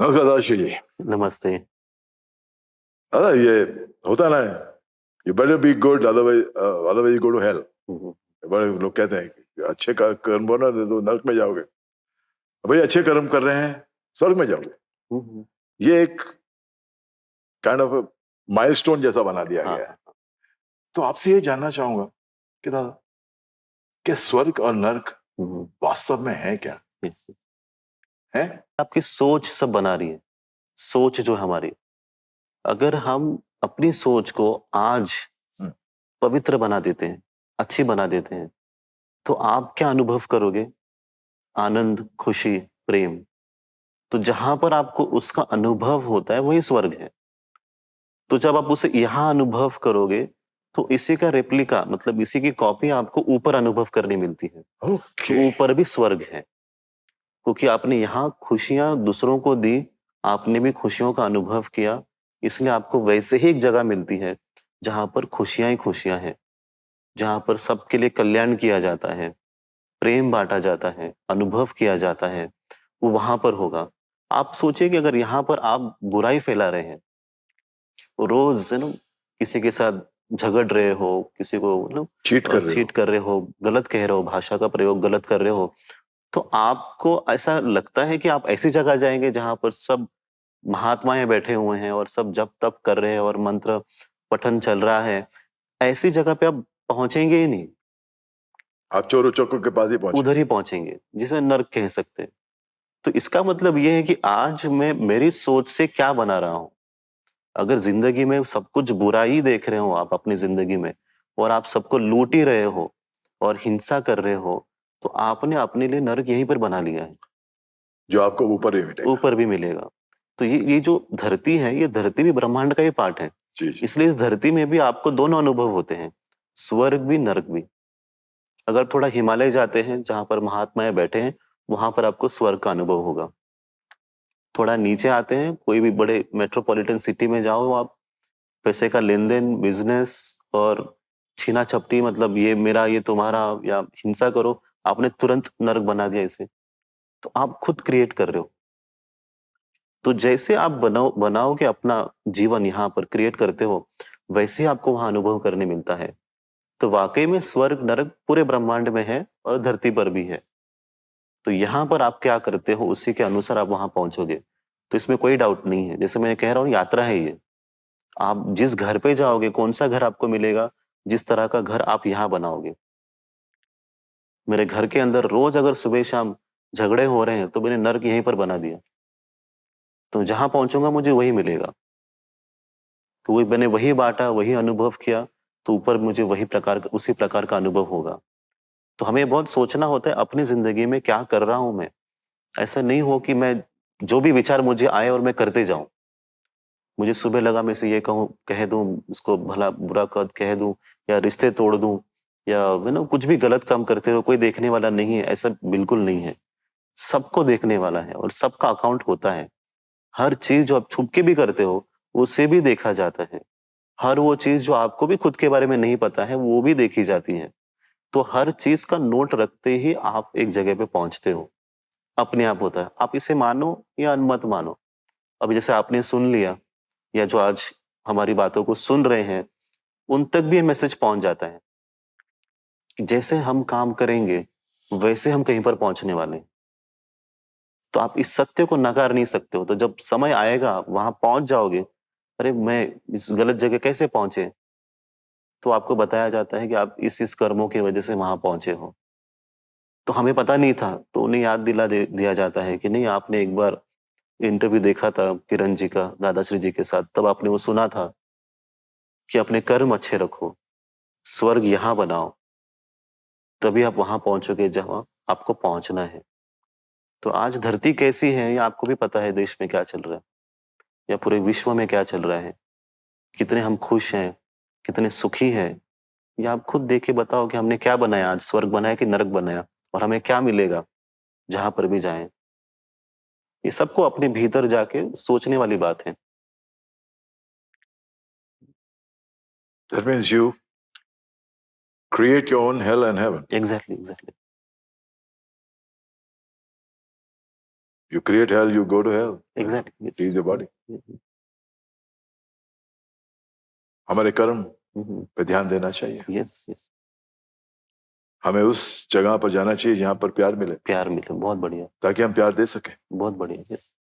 नमस्कार दादाश्री जी। नमस्ते। दादा ये होता ना, you better be good otherwise you go to hell. बड़े लोग कहते हैं कि अच्छे कर्म करो ना तो नरक में जाओगे, भाई अच्छे कर्म कर रहे हैं स्वर्ग में जाओगे। ये एक काइंड ऑफ माइलस्टोन जैसा बना दिया गया है। तो आपसे ये जानना चाहूंगा कि दादा, क्या स्वर्ग और नरक वास्तव में है क्या? है आपकी सोच सब बना रही है। सोच जो हमारी, अगर हम अपनी सोच को आज पवित्र बना देते हैं, अच्छी बना देते हैं, तो आप क्या अनुभव करोगे? आनंद, खुशी, प्रेम। तो जहां पर आपको उसका अनुभव होता है वही स्वर्ग है। तो जब आप उसे यहाँ अनुभव करोगे तो इसी का रेप्लिका, मतलब इसी की कॉपी आपको ऊपर अनुभव करनी मिलती है। ओके। तो ऊपर भी स्वर्ग है, क्योंकि आपने यहाँ खुशियां दूसरों को दी, आपने भी खुशियों का अनुभव किया, इसलिए आपको वैसे ही एक जगह मिलती है जहां पर खुशियां ही खुशियां हैं, जहां पर सबके लिए कल्याण किया जाता है, प्रेम बांटा जाता है, अनुभव किया जाता है, वो वहां पर होगा। आप सोचिए कि अगर यहाँ पर आप बुराई फैला रहे हैं, रोज किसी के साथ झगड़ रहे हो, किसी को चीट कर रहे हो, गलत कह रहे हो, भाषा का प्रयोग गलत कर रहे हो, तो आपको ऐसा लगता है कि आप ऐसी जगह जाएंगे जहां पर सब महात्माएं बैठे हुए हैं और सब जप तप कर रहे हैं और मंत्र पठन चल रहा है, ऐसी जगह पे आप पहुंचेंगे ही नहीं। आप चोरों चौकों के पास ही पहुंचे, उधर ही पहुंचेंगे जिसे नर्क कह सकते हैं। तो इसका मतलब ये है कि आज मैं मेरी सोच से क्या बना रहा हूं। अगर जिंदगी में सब कुछ बुरा ही देख रहे हो आप अपनी जिंदगी में, और आप सबको लूट ही रहे हो और हिंसा कर रहे हो, तो आपने अपने लिए नर्क यहीं पर बना लिया है, जो आपको ऊपर ही मिलेगा। ऊपर भी मिलेगा। तो ये जो धरती है, ये धरती भी ब्रह्मांड का ही पार्ट है। जी जी। इसलिए इस धरती में भी आपको दोनों अनुभव होते हैं, स्वर्ग भी नर्क भी। अगर थोड़ा हिमालय जाते हैं जहां पर महात्माएं बैठे हैं, वहां पर आपको स्वर्ग का अनुभव होगा। थोड़ा नीचे आते हैं, कोई भी बड़े मेट्रोपॉलिटन सिटी में जाओ आप, पैसे का लेन देन, बिजनेस और छीना झपटी, मतलब ये मेरा ये तुम्हारा, या हिंसा करो, आपने तुरंत नर्क बना दिया इसे। तो आप खुद क्रिएट कर रहे हो। तो जैसे आप बनाओगे अपना जीवन, यहाँ पर क्रिएट करते हो, वैसे ही आपको वहां अनुभव करने मिलता है। तो वाकई में स्वर्ग नरक पूरे ब्रह्मांड में है और धरती पर भी है। तो यहाँ पर आप क्या करते हो उसी के अनुसार आप वहां पहुंचोगे। तो इसमें कोई डाउट नहीं है, जैसे मैं कह रहा हूँ, यात्रा है ये। आप जिस घर पे जाओगे, कौन सा घर आपको मिलेगा, जिस तरह का घर आप यहाँ बनाओगे। मेरे घर के अंदर रोज अगर सुबह शाम झगड़े हो रहे हैं तो मैंने नर्क यहीं पर बना दिया। तो जहां पहुंचूंगा मुझे वही मिलेगा, तो वही मैंने वही बांटा, वही अनुभव किया, तो ऊपर मुझे वही प्रकार का, उसी प्रकार का अनुभव होगा। तो हमें बहुत सोचना होता है अपनी जिंदगी में क्या कर रहा हूं मैं। ऐसा नहीं हो कि मैं जो भी विचार मुझे आए और मैं करते जाऊं। मुझे सुबह लगा मैं इसे ये कहूं, कह दूं, इसको भला बुरा कह दूं, या रिश्ते तोड़ दूं, या कुछ भी गलत काम करते रहो, कोई देखने वाला नहीं है, ऐसा बिल्कुल नहीं है। सबको देखने वाला है और सबका अकाउंट होता है। हर चीज जो आप छुप के भी करते हो, उसे भी देखा जाता है। हर वो चीज जो आपको भी खुद के बारे में नहीं पता है, वो भी देखी जाती है। तो हर चीज का नोट रखते ही आप एक जगह पे पहुंचते हो। अपने आप होता है, आप इसे मानो या मत मानो। अब जैसे आपने सुन लिया, या जो आज हमारी बातों को सुन रहे हैं, उन तक भी ये मैसेज पहुंच जाता है कि जैसे हम काम करेंगे वैसे हम कहीं पर पहुंचने वाले हैं। तो आप इस सत्य को नकार नहीं सकते हो। तो जब समय आएगा वहां पहुंच जाओगे, अरे मैं इस गलत जगह कैसे पहुंचे, तो आपको बताया जाता है कि आप इस कर्मों की वजह से वहां पहुंचे हो। तो हमें पता नहीं था, तो उन्हें याद दिया जाता है कि नहीं, आपने एक बार इंटरव्यू देखा था किरण जी का दादाश्री जी के साथ, तब आपने वो सुना था कि अपने कर्म अच्छे रखो, स्वर्ग यहाँ बनाओ, तभी आप वहां पहुंचोगे जहां आपको पहुंचना है। तो आज धरती कैसी है ये आपको भी पता है, देश में क्या चल रहा है या पूरे विश्व में क्या चल रहा है, कितने हम खुश हैं, कितने सुखी हैं। ये आप खुद देख के बताओ कि हमने क्या बनाया, आज स्वर्ग बनाया कि नरक बनाया, और हमें क्या मिलेगा जहां पर भी जाएं। ये सबको अपने भीतर जाके सोचने वाली बात है। That means you create your own hell and heaven. Exactly exactly. You create hell, you go to hell. Exactly. Yes. Leave the body. हमारे कर्म पे ध्यान देना चाहिए. Yes, yes. हमें उस जगह पर जाना चाहिए जहां पर प्यार मिले, प्यार मिले, बहुत बढ़िया, ताकि हम प्यार दे सकें. बहुत बढ़िया. Yes.